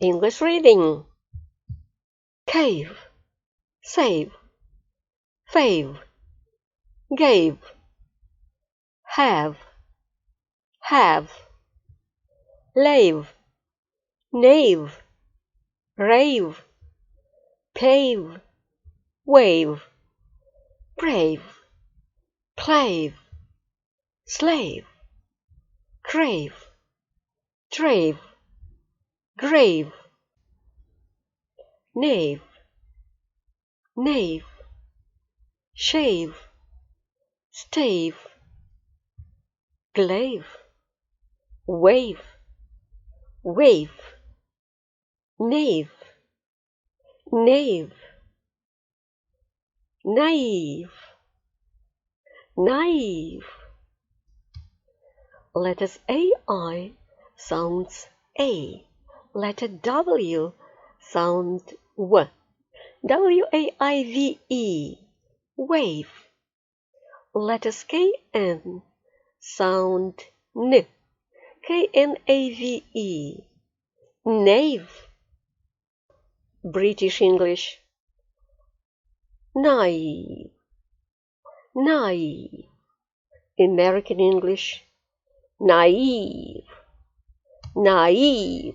English reading. Cave, save, fave, gave, have, lave, knave, rave, pave, wave, brave, clave, slave, crave, drave, grave, knave, nave, shave, stave, glaive, wave, wave, knave, knave, naive, naive. Letter AI sounds A. Letter W sounds W. W-A-I-V-E, wave. Letters K-N sound N. K-N-A-V-E, knave. British English, naive, naive. American English, naive, naive.